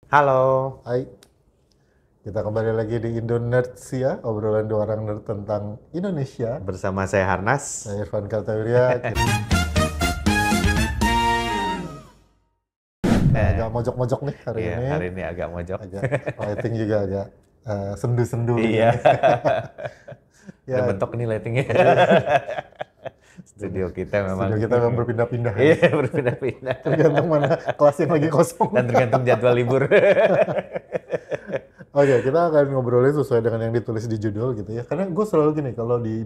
Halo, Hai, kita kembali lagi di Indo Nerds ya, obrolan dua orang nerd tentang Indonesia. bersama saya Harnas. Saya Irfan Kartawirya, kita Eh, agak mojok-mojok nih hari iya, ini. hari ini agak mojok. Agak lighting juga agak sendu-sendu gitu Iya, nih. udah Ya, mentok nih lightingnya. Studio kita memang, studio kita memang berpindah-pindah ya, iya berpindah-pindah. tergantung mana kelas yang lagi kosong. Dan tergantung jadwal libur. Oke, kita akan ngobrolin sesuai dengan yang ditulis di judul gitu ya. Karena gue selalu gini, kalau di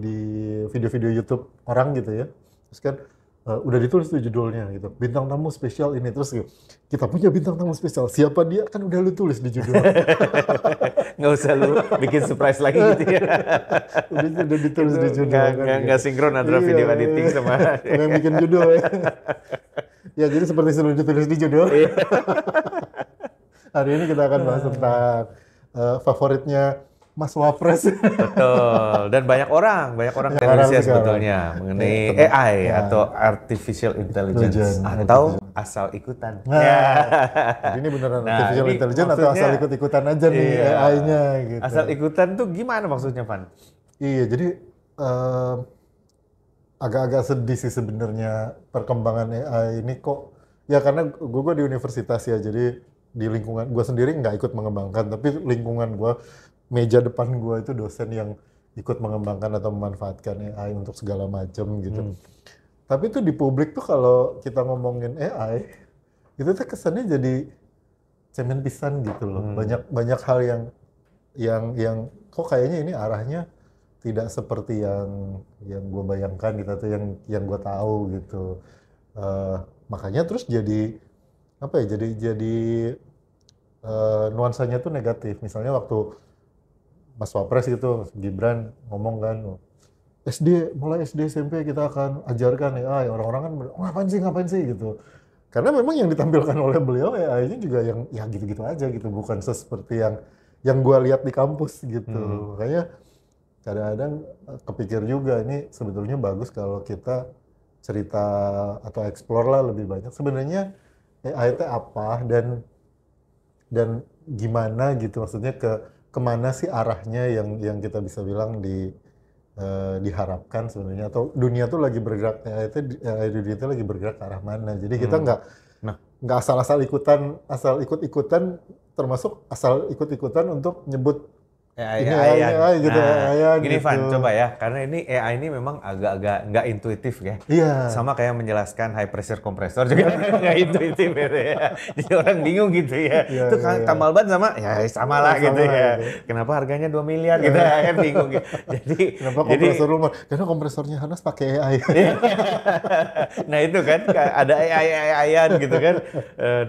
video-video YouTube orang gitu ya, terus kan udah ditulis di judulnya gitu, bintang tamu spesial ini, terus gitu, kita punya bintang tamu spesial, siapa dia? Kan udah lu tulis di judul. Nggak usah lu bikin surprise lagi gitu ya. Udah ditulis di judul Nggak, kan nggak, gitu. nggak sinkron antara Iya, video editing iya. sama... Sama yang bikin judul ya. Ya, jadi seperti sudah ditulis di judul. Iya. Hari ini kita akan bahas tentang favoritnya Mas Wapres. Betul, dan banyak orang Banyak Indonesia orang sekarang. sebetulnya mengenai Iya, AI ya. atau Artificial Intelligence Intelligence. atau asal ikutan. Nah, Ya. jadi ini beneran Nah, artificial ini intelligence atau maksudnya- asal ikut-ikutan aja nih Iya. AI-nya gitu. Asal ikutan tuh gimana maksudnya, Van? Iya, jadi agak-agak sedih sih sebenarnya perkembangan AI ini kok. Ya karena gue di universitas ya, jadi di lingkungan gue sendiri nggak ikut mengembangkan, tapi lingkungan gue, meja depan gue itu dosen yang ikut mengembangkan atau memanfaatkan AI untuk segala macam gitu. Tapi tuh di publik tuh kalau kita ngomongin AI, itu tuh kesannya jadi cemen pisan gitu loh. Banyak hal yang kok kayaknya ini arahnya tidak seperti yang gue bayangkan gitu, atau yang gue tahu gitu. Makanya terus jadi apa ya? Jadi nuansanya tuh negatif. Misalnya waktu Mas Wapres gitu, Gibran ngomong kan, mulai SD SMP kita akan ajarkan AI. Orang-orang kan ngapain sih gitu. Karena memang yang ditampilkan oleh beliau AI-nya juga yang ya gitu-gitu aja gitu, bukan seperti yang gue lihat di kampus gitu. Makanya kadang-kadang kepikir juga ini sebetulnya bagus kalau kita cerita atau explore lah lebih banyak. Sebenarnya AI itu apa dan gimana gitu, maksudnya kemana sih arahnya yang kita bisa bilang diharapkan sebenarnya, atau dunia tuh lagi bergerak, dunia itu lagi bergerak ke arah mana. Jadi kita Nah, nggak asal asal ikut-ikutan, termasuk asal ikut-ikutan untuk nyebut AI, ini AI, AI gitu, nah, AI gini gitu. Van, coba ya, karena ini AI ini memang agak-agak nggak intuitif ya. Iya. Sama kayak menjelaskan high pressure compressor juga nggak intuitif gitu ya. Jadi orang bingung gitu ya. Iya, Itu iya, iya. tambal ban sama, ya sama lah Sama gitu lah ya. gitu. Kenapa harganya 2 miliar gitu ya, kan bingung gitu. Kenapa kompresor rumah? Karena kompresornya Hanas pakai AI. Nah itu kan ada AI-an gitu kan.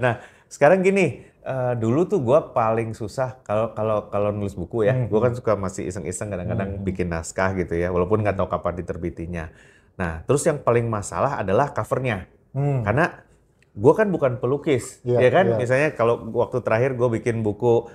Nah sekarang gini, dulu tuh gue paling susah kalau nulis buku ya. Gue kan suka masih iseng-iseng kadang-kadang bikin naskah gitu ya, walaupun nggak tahu kapan diterbitinya. Nah terus yang paling masalah adalah covernya, karena gue kan bukan pelukis, Iya, ya kan. iya. Misalnya kalau waktu terakhir gue bikin buku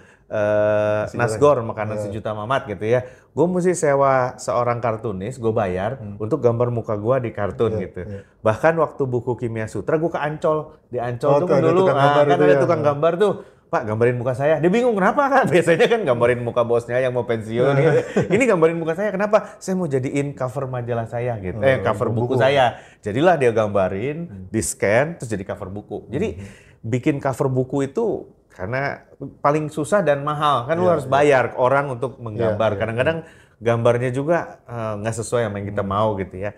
Nasgor Makanan Sejuta Mamat gitu ya, gue mesti sewa seorang kartunis, gue bayar untuk gambar muka gue di kartun gitu. Bahkan waktu buku Kimia Sutra gue ke Ancol, di Ancol Oh, tuh tuh kan ada dulu tukang gambar kan itu ada ya. tukang gambar tuh, Pak gambarin muka saya. Dia bingung kenapa kan? Biasanya kan gambarin muka bosnya yang mau pensiun gitu. Ini gambarin muka saya kenapa? Saya mau jadiin cover majalah saya gitu. Cover buku saya. Jadilah dia gambarin, di scan, terus jadi cover buku. Jadi bikin cover buku itu karena paling susah dan mahal. Kan lu harus bayar orang untuk menggambar. Kadang-kadang gambarnya juga nggak sesuai sama yang kita mau gitu ya.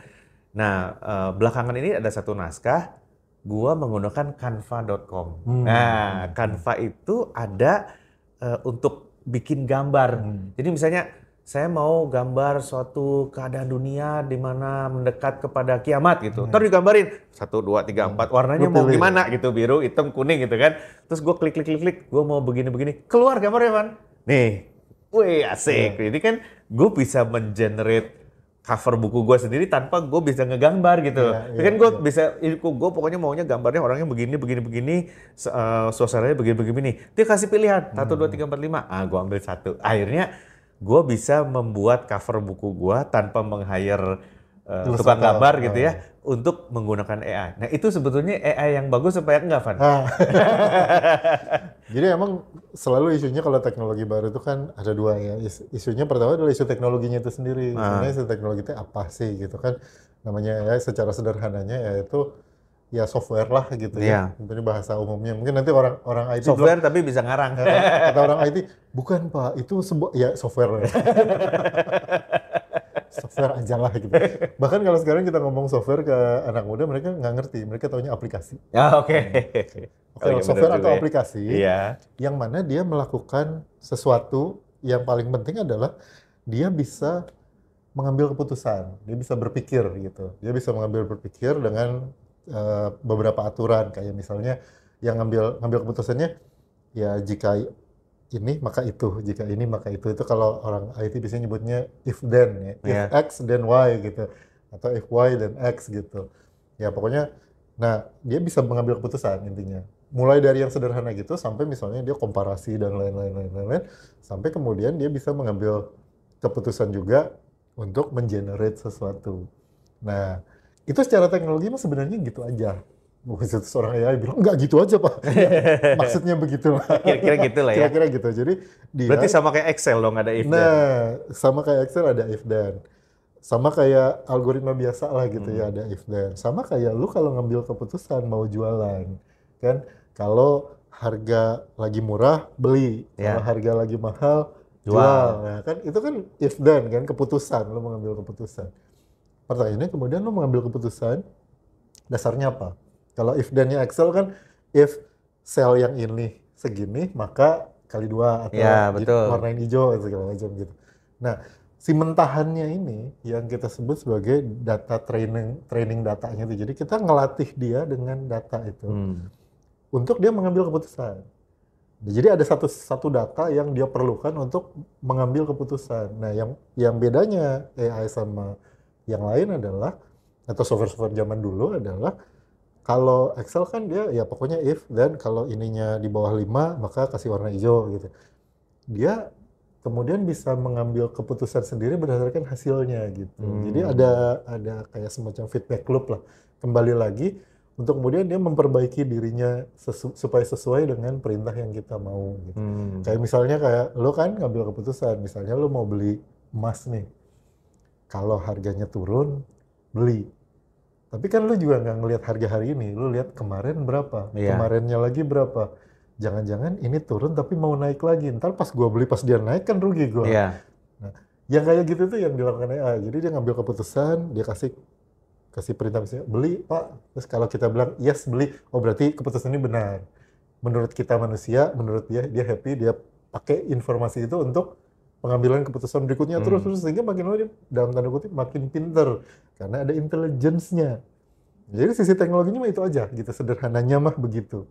Nah, belakangan ini ada satu naskah, gua menggunakan canva.com. Nah, Canva itu ada untuk bikin gambar. Jadi misalnya saya mau gambar suatu keadaan dunia di mana mendekat kepada kiamat gitu. Ntar digambarin 1, 2, 3, 4 warnanya Lu mau pilih. gimana gitu, biru, hitam, kuning gitu kan. Terus gue klik, gue mau begini-begini, keluar gambarnya Van. Nih, wih asik. Jadi kan gue bisa mengenerate cover buku gue sendiri tanpa gue bisa ngegambar gitu. Kan gue bisa, gue pokoknya maunya gambarnya orangnya begini, suasananya begini. Dia kasih pilihan 1, 2, 3, 4, 5. Gue ambil 1. Akhirnya gue bisa membuat cover buku gue tanpa meng-hire tukang gambar gitu ya untuk menggunakan AI. Nah itu sebetulnya AI yang bagus supaya enggak, Van? Jadi emang selalu isunya kalau teknologi baru itu kan ada dua ya. Isunya pertama adalah isu teknologinya itu sendiri. Sebenarnya isu teknologi itu apa sih gitu kan? Namanya AI secara sederhananya yaitu ya software lah gitu ya. Ini bahasa umumnya. Mungkin nanti orang IT software bilang, tapi bisa ngarang. Kata orang IT, bukan Pak, itu sebuah ya software. Software aja lah gitu. Bahkan kalau sekarang kita ngomong software ke anak muda, mereka nggak ngerti. Mereka taunya aplikasi. Oke. Software atau aplikasi yang mana dia melakukan sesuatu yang paling penting adalah dia bisa mengambil keputusan. Dia bisa berpikir gitu. Dia bisa berpikir dengan beberapa aturan. Kayak misalnya yang ngambil keputusannya ya jika ini maka itu, jika ini maka itu kalau orang IT biasanya nyebutnya if then ya, if X then Y gitu, atau if Y then X gitu. Ya pokoknya, nah dia bisa mengambil keputusan intinya. Mulai dari yang sederhana gitu sampai misalnya dia komparasi dan lain-lain, sampai kemudian dia bisa mengambil keputusan juga untuk mengenerate sesuatu. Nah itu secara teknologi mah sebenarnya gitu aja. Bukan seorang AI bilang, enggak gitu aja Pak. Ya, maksudnya begitu lah. Kira-kira gitu lah ya. Kira-kira gitu. Jadi dia, berarti sama kayak Excel dong, ada if then. Nah, sama kayak Excel ada if then. Sama kayak algoritma biasa lah gitu ya, ada if then. Sama kayak lu kalau ngambil keputusan mau jualan. Kan, kalau harga lagi murah, beli. Kalau harga lagi mahal, jual. Nah, kan itu kan if then kan, keputusan. Lu mengambil keputusan. Pertanyaannya kemudian lu mengambil keputusan, dasarnya apa? Kalau if then-nya Excel kan, if sel yang ini segini, maka kali 2 atau warnain hijau segala macam gitu. Nah, si mentahannya ini yang kita sebut sebagai data training datanya itu. Jadi kita ngelatih dia dengan data itu untuk dia mengambil keputusan. Jadi ada satu data yang dia perlukan untuk mengambil keputusan. Nah, yang bedanya AI sama yang lain adalah, atau software-software zaman dulu adalah, kalau Excel kan dia ya pokoknya if, dan kalau ininya di bawah 5 maka kasih warna hijau gitu. Dia kemudian bisa mengambil keputusan sendiri berdasarkan hasilnya gitu. Jadi ada kayak semacam feedback loop lah. Kembali lagi untuk kemudian dia memperbaiki dirinya supaya sesuai dengan perintah yang kita mau gitu. Kayak misalnya kayak lo kan ngambil keputusan, misalnya lo mau beli emas nih. Kalau harganya turun, beli. Tapi kan lu juga nggak ngelihat harga hari ini, lu lihat kemarin berapa, kemarinnya lagi berapa. Jangan-jangan ini turun tapi mau naik lagi, ntar pas gua beli pas dia naik kan rugi gua. Nah, yang kayak gitu tuh yang dilakukan AI. Jadi dia ngambil keputusan, dia kasih perintah misalnya, beli Pak. Terus kalau kita bilang yes beli, oh berarti keputusan ini benar. Menurut kita manusia, menurut dia happy, dia pakai informasi itu untuk pengambilan keputusan berikutnya terus sehingga makin lama dia dalam tanda kutip makin pinter karena ada intelligence-nya. Jadi sisi teknologinya mah itu aja gitu, sederhananya mah begitu.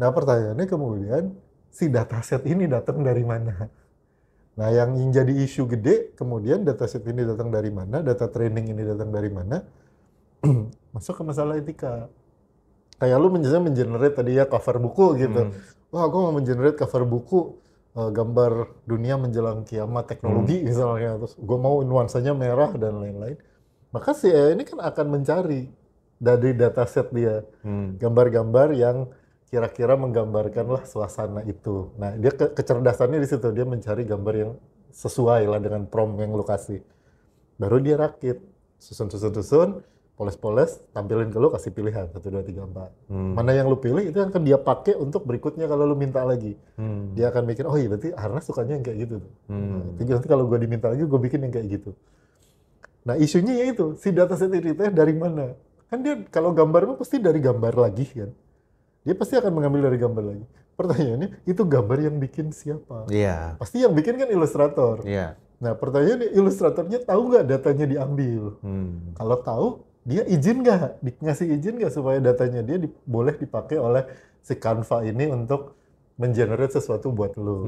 Nah pertanyaannya kemudian si dataset ini datang dari mana? Nah yang jadi isu gede kemudian dataset ini datang dari mana, data training ini datang dari mana? Masuk ke masalah etika. Kayak lu mengenerate tadi ya cover buku gitu. Wah gue mau mengenerate cover buku gambar dunia menjelang kiamat teknologi misalnya, terus gue mau nuansanya merah dan lain-lain, maka si AI ini kan akan mencari dari dataset dia gambar-gambar yang kira-kira menggambarkanlah suasana itu. Nah dia kecerdasannya di situ, dia mencari gambar yang sesuai lah dengan prompt yang lu kasih, baru dia rakit susun, poles-poles, tampilin ke lu, kasih pilihan 1, 2, 3, 4. Mana yang lu pilih itu yang akan dia pakai untuk berikutnya kalau lu minta lagi. Dia akan mikir, oh iya berarti Harnas sukanya yang kayak gitu. Nanti kalau gue diminta lagi, gue bikin yang kayak gitu. Nah isunya ya itu, si dataset ini dari mana? Kan dia kalau gambar mah pasti dari gambar lagi kan. Dia pasti akan mengambil dari gambar lagi. Pertanyaannya, itu gambar yang bikin siapa? Pasti yang bikin kan ilustrator. Nah pertanyaannya, ilustratornya tahu nggak datanya diambil? Kalau tahu, dia izin nggak, ngasih izin nggak supaya datanya dia boleh dipakai oleh si Canva ini untuk mengenerate sesuatu buat lo.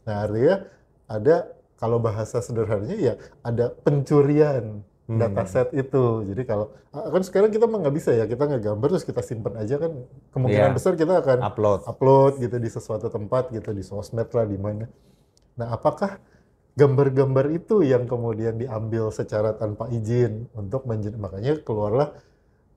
Nah artinya ada, kalau bahasa sederhananya ya ada pencurian dataset itu. Jadi kalau kan sekarang kita mah nggak bisa ya, kita ngegambar terus kita simpan aja kan, kemungkinan besar kita akan upload gitu di sesuatu tempat gitu, di sosmed lah di mana. Nah apakah gambar-gambar itu yang kemudian diambil secara tanpa izin makanya keluarlah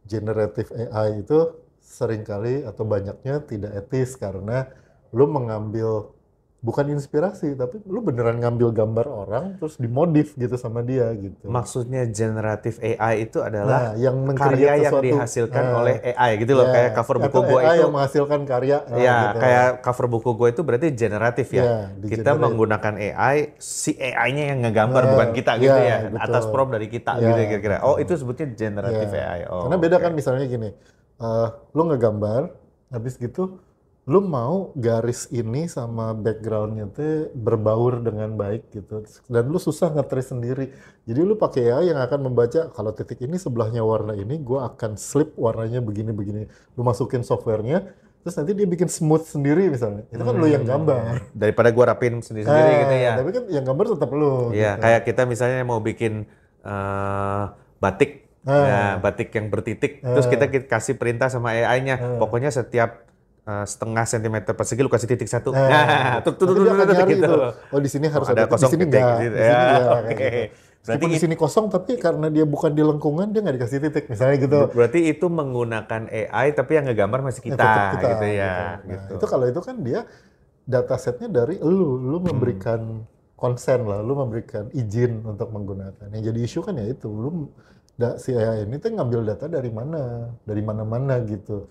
generative AI itu seringkali atau banyaknya tidak etis karena lu mengambil bukan inspirasi tapi lu beneran ngambil gambar orang terus dimodif gitu sama dia gitu. Maksudnya generative AI itu adalah yang karya yang sesuatu dihasilkan oleh AI gitu loh, kayak cover buku atau gue AI itu yang menghasilkan karya ya gitu. kayak cover buku gue itu berarti generatif ya. Kita Di-generate. menggunakan AI, si AI-nya yang ngegambar bukan kita gitu ya, betul. atas prompt dari kita gitu ya kira-kira. Oh, itu sebutnya generative AI. Oh, karena beda kan misalnya gini, lu ngegambar, habis gitu lu mau garis ini sama backgroundnya tuh berbaur dengan baik gitu, dan lu susah nge-trace sendiri. Jadi lu pakai AI yang akan membaca kalau titik ini sebelahnya warna ini, gua akan slip warnanya begini-begini. Lu masukin softwarenya, terus nanti dia bikin smooth sendiri misalnya. Itu kan lu yang gambar. daripada gue rapin sendiri-sendiri gitu ya. Tapi kan yang gambar tetap lu. Iya, gitu. kayak kita misalnya mau bikin batik, batik yang bertitik, terus kita kasih perintah sama AI-nya, pokoknya setiap setengah sentimeter persegi lu kasih titik satu. Gitu. Oh di sini harus ada kosong, di sini titik, enggak. gitu. Di sini Ya, enggak, oke. kayak gitu. Berarti Meskipun di sini kosong tapi karena dia bukan di lengkungan dia nggak dikasih titik misalnya gitu. Berarti itu menggunakan AI tapi yang ngegambar masih kita, gitu ya. Nah, Gitu. itu kalau itu kan dia datasetnya dari lu memberikan konsen lah, lu memberikan izin untuk menggunakan. Yang jadi isu kan ya itu, si AI ini tuh ngambil data dari mana-mana gitu.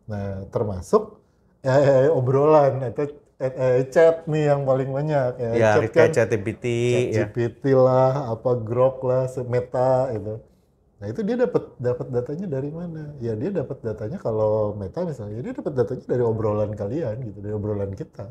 Nah, termasuk AI obrolan atau AI chat nih yang paling banyak. Ya, Chat kayak kan, ChatGPT, ya. GPT lah, apa Grok lah, Meta itu. Nah itu dia dapat datanya dari mana? Ya dia dapat datanya kalau Meta misalnya, dia dapat datanya dari obrolan kalian gitu, dari obrolan kita.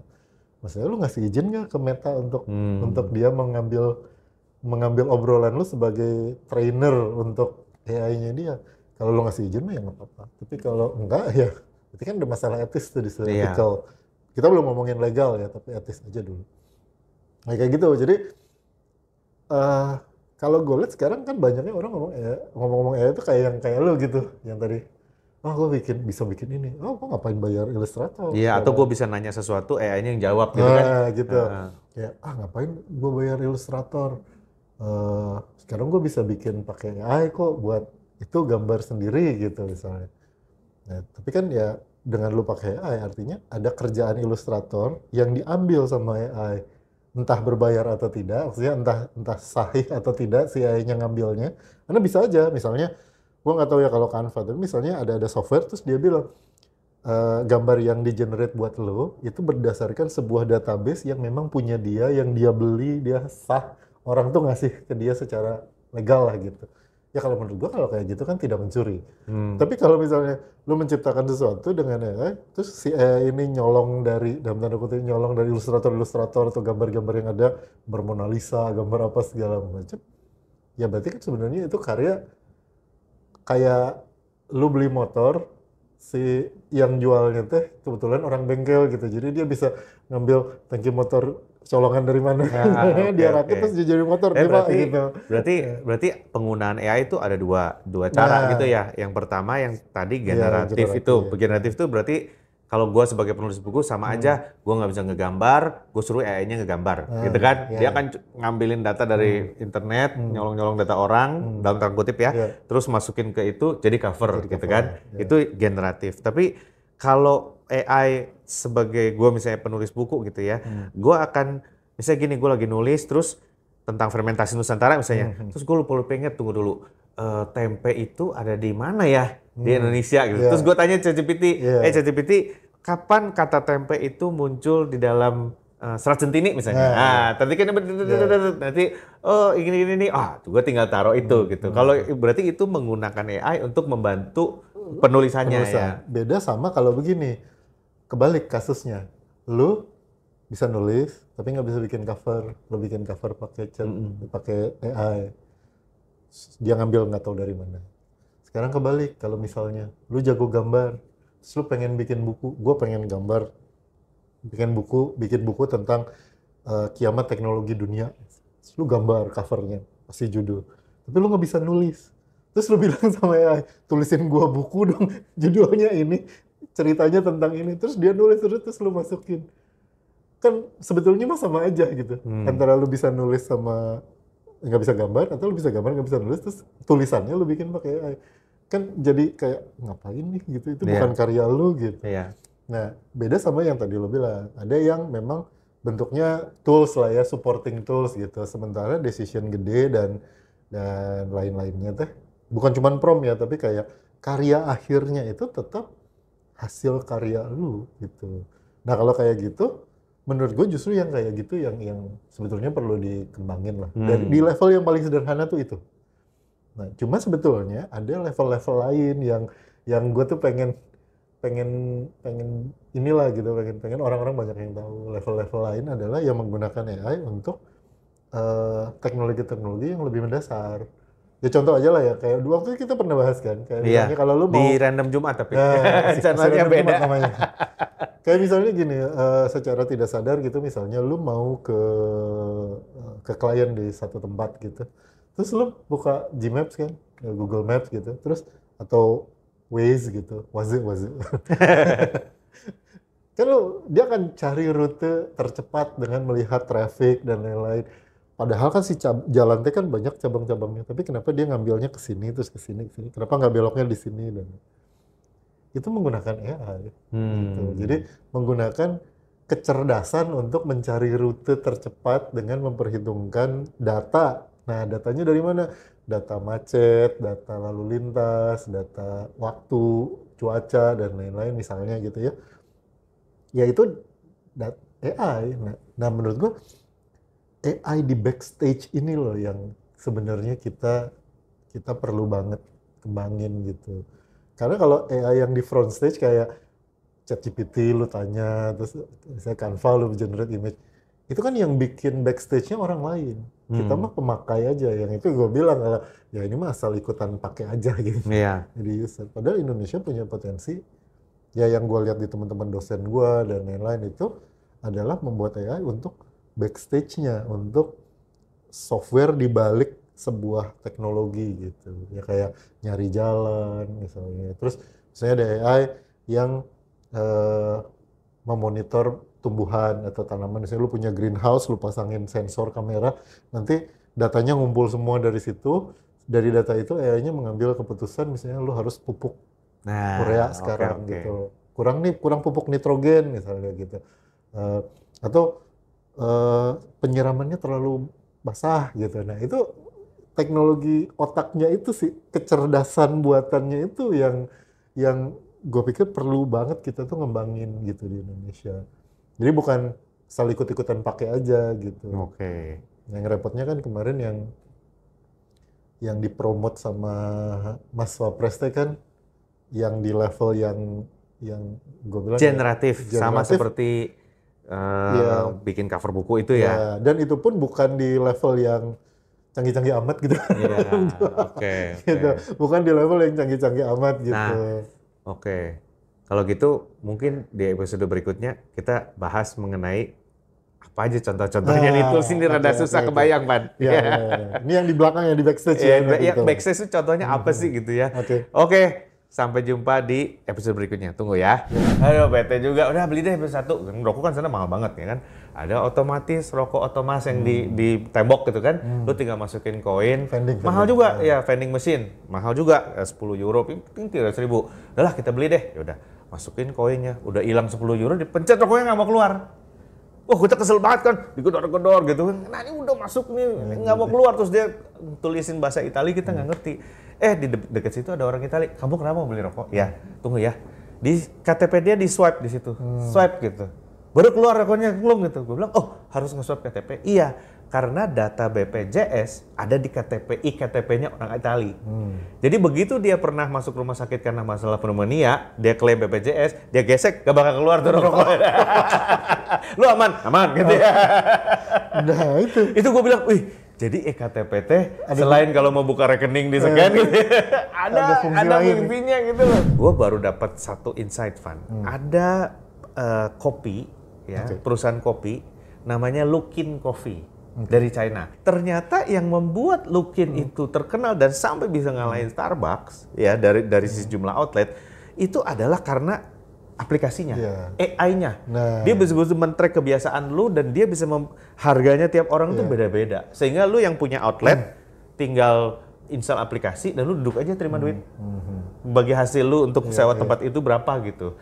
Maksudnya lu ngasih izin nggak ke Meta untuk dia mengambil obrolan lu sebagai trainer untuk AI-nya dia? Kalau lu ngasih izin mah ya nggak apa-apa. Tapi kalau enggak ya, itu kan ada masalah etis tuh di ethical. Kita belum ngomongin legal ya, tapi etis aja dulu. Nah, kayak gitu. Jadi kalau gue lihat sekarang kan banyaknya orang ngomong AI itu kayak lu gitu, yang tadi. Oh, gue bisa bikin ini. Oh, gue ngapain bayar ilustrator? Iya, atau gue bisa nanya sesuatu, AI-nya yang jawab gitu kan. Gitu. Kayak, ngapain gue bayar ilustrator? Sekarang gue bisa bikin pakai AI kok buat itu gambar sendiri gitu misalnya. Nah, tapi kan ya dengan lu pakai AI artinya ada kerjaan ilustrator yang diambil sama AI. Entah berbayar atau tidak, maksudnya entah sahih atau tidak si AI-nya ngambilnya. Karena bisa aja, misalnya, gue nggak tahu ya kalau Canva, tapi misalnya ada software terus dia bilang, gambar yang di-generate buat lo, itu berdasarkan sebuah database yang memang punya dia, yang dia beli, dia sah, orang tuh ngasih ke dia secara legal lah gitu. Ya kalau menurut gua kalau kayak gitu kan tidak mencuri. Tapi kalau misalnya lu menciptakan sesuatu dengan AI, terus si AI ini nyolong dari, dalam tanda kutip nyolong dari ilustrator atau gambar-gambar yang ada, Mona Lisa, gambar apa segala macam, ya berarti kan sebenarnya itu karya kayak lu beli motor, si yang jualnya teh kebetulan orang bengkel gitu, jadi dia bisa ngambil tangki motor colongan dari mana, dia rakit terus dia jadi motor, gitu. Berarti penggunaan AI itu ada dua cara gitu ya. Yang pertama yang tadi generatif itu, generatif itu berarti kalau gue sebagai penulis buku sama aja, gue nggak bisa ngegambar, gue suruh AI-nya ngegambar, gitu kan? Dia akan ngambilin data dari internet, nyolong-nyolong data orang, dalam tanda kutip ya, terus masukin ke itu jadi cover, gitu kan? Itu generatif. Tapi kalau AI sebagai gue misalnya penulis buku gitu ya, gue akan misalnya gini, gue lagi nulis terus tentang fermentasi Nusantara misalnya, terus gue lupa inget, tunggu dulu, tempe itu ada di mana ya di Indonesia gitu. Terus gue tanya ChatGPT, ChatGPT, kapan kata tempe itu muncul di dalam Serat Centini misalnya. Tadi kan nanti ini, gue tinggal taruh itu gitu. Kalau berarti itu menggunakan AI untuk membantu penulisannya ya. Beda sama kalau begini, kebalik kasusnya, lu bisa nulis tapi nggak bisa bikin cover, lu bikin cover pakai AI, dia ngambil nggak tahu dari mana. Sekarang kebalik, kalau misalnya lu jago gambar, terus lu pengen bikin buku, gue pengen bikin buku tentang kiamat teknologi dunia, terus lu gambar covernya, pasti judul, tapi lu nggak bisa nulis. Terus lu bilang sama AI, tulisin gua buku dong, judulnya ini, ceritanya tentang ini. Terus dia nulis terus lu masukin. kan sebetulnya mah sama aja gitu. Antara lu bisa nulis sama nggak bisa gambar, atau lu bisa gambar nggak bisa nulis, terus tulisannya lu bikin pakai AI. Kan jadi kayak ngapain nih gitu, itu bukan karya lu gitu. Nah, beda sama yang tadi lu bilang. Ada yang memang bentuknya tools lah ya, supporting tools gitu. Sementara decision gede dan lain-lainnya teh bukan cuma prompt ya, tapi kayak karya akhirnya itu tetap hasil karya lu gitu. Nah, kalau kayak gitu menurut gue justru yang kayak gitu yang sebetulnya perlu dikembangin lah. Di level yang paling sederhana tuh itu. Nah, cuma sebetulnya ada level-level lain yang gue tuh pengen inilah gitu, pengen orang-orang banyak yang tahu. Level-level lain adalah yang menggunakan AI untuk teknologi-teknologi yang lebih mendasar. Ya contoh aja lah ya, kayak dua waktu kita pernah bahas kan, kayak misalnya kalau lu mau di Random Jumat tapi channelnya beda namanya. Kayak misalnya gini, secara tidak sadar gitu, misalnya lu mau ke klien di satu tempat gitu, terus lu buka Gmaps kan, Google Maps gitu, terus atau Waze gitu, Waze. Kan dia akan cari rute tercepat dengan melihat traffic dan lain-lain. Padahal kan si jalan teh kan banyak cabang-cabangnya, tapi kenapa dia ngambilnya ke sini terus ke sini? Kenapa nggak beloknya di sini? Dan itu menggunakan AI. Gitu. Jadi menggunakan kecerdasan untuk mencari rute tercepat dengan memperhitungkan data. Nah, datanya dari mana? Data macet, data lalu lintas, data waktu, cuaca, dan lain-lain misalnya gitu ya. Ya itu AI. Nah menurut gua AI di backstage ini loh yang sebenarnya kita perlu banget kembangin gitu. Karena kalau AI yang di front stage kayak ChatGPT lu tanya, terus misalnya Canva lu generate image, itu kan yang bikin backstage-nya orang lain. Kita mah pemakai aja, yang itu gue bilang kalau ya ini mah asal ikutan pakai aja gitu. Jadi user. Padahal Indonesia punya potensi, ya yang gue lihat di teman-teman dosen gue dan lain-lain itu adalah membuat AI untuk backstage-nya, untuk software di balik sebuah teknologi gitu. Ya kayak nyari jalan misalnya. Terus misalnya ada AI yang memonitor tumbuhan atau tanaman. Misalnya lu punya greenhouse, lu pasangin sensor kamera, nanti datanya ngumpul semua dari situ. Dari data itu AI-nya mengambil keputusan misalnya lu harus pupuk urea sekarang gitu. Kurang pupuk nitrogen misalnya gitu. Atau penyiramannya terlalu basah gitu. Nah itu teknologi otaknya itu sih, kecerdasan buatannya itu yang gue pikir perlu banget kita tuh ngembangin gitu di Indonesia. Jadi bukan asal ikut-ikutan pakai aja gitu. Yang repotnya kan kemarin yang dipromot sama Mas Wapres kan yang di level yang gue bilang generatif, sama seperti bikin cover buku itu ya. Dan itu pun bukan di level yang canggih-canggih amat gitu. Gitu. Bukan di level yang canggih-canggih amat gitu. Kalau gitu mungkin di episode berikutnya kita bahas mengenai apa aja contoh-contohnya nih, tools ini rada susah kebayang, Pan. Ini yang di belakang, yang di backstage gitu. Backstage itu contohnya apa sih gitu ya. Oke. Sampai jumpa di episode berikutnya. Tunggu ya. Aduh, bete juga. Udah beli deh episode 1. Rokok kan sana mahal banget ya kan. Ada otomatis rokok otomas yang di tembok gitu kan. Lu tinggal masukin koin. Mahal juga ya, vending machine. Mahal juga, 10 euro, penting 300 ribu. Udahlah kita beli deh. Yaudah, masukin koinnya. Udah hilang 10 euro, dipencet rokoknya nggak mau keluar. Wah, kita kesel banget kan, digedor-gedor gitu kan. Nah ini udah masuk nih, nggak mau keluar. Terus dia tulisin bahasa Italia, kita nggak ngerti. Di dekat situ ada orang Italia. Kamu kenapa mau beli rokok? Ya, tunggu ya. Di KTP dia di swipe di situ, swipe gitu. Baru keluar rokoknya belum gitu. Gue bilang, oh harus nge-swipe KTP. Iya, karena data BPJS ada di KTP, iktp-nya orang Italia. Jadi begitu dia pernah masuk rumah sakit karena masalah pneumonia, dia klaim BPJS, dia gesek, gak bakal keluar tuh rokoknya. Lu aman gitu ya. Nah itu gue bilang, wih, jadi ektp selain kalau mau buka rekening di scan gitu, ada mimpinya gitu loh. Gue baru dapat satu insight, Van. Ada kopi, ya, perusahaan kopi, namanya Luckin Coffee. Dari China. Ternyata yang membuat Luckin itu terkenal dan sampai bisa ngalahin Starbucks ya dari sejumlah outlet itu adalah karena aplikasinya, Iya. AI-nya. Nah. Dia bisa men-track kebiasaan lu dan dia bisa harganya tiap orang tuh beda-beda. Sehingga lu yang punya outlet tinggal install aplikasi dan lu duduk aja terima duit. Bagi hasil lu untuk sewa tempat itu berapa gitu.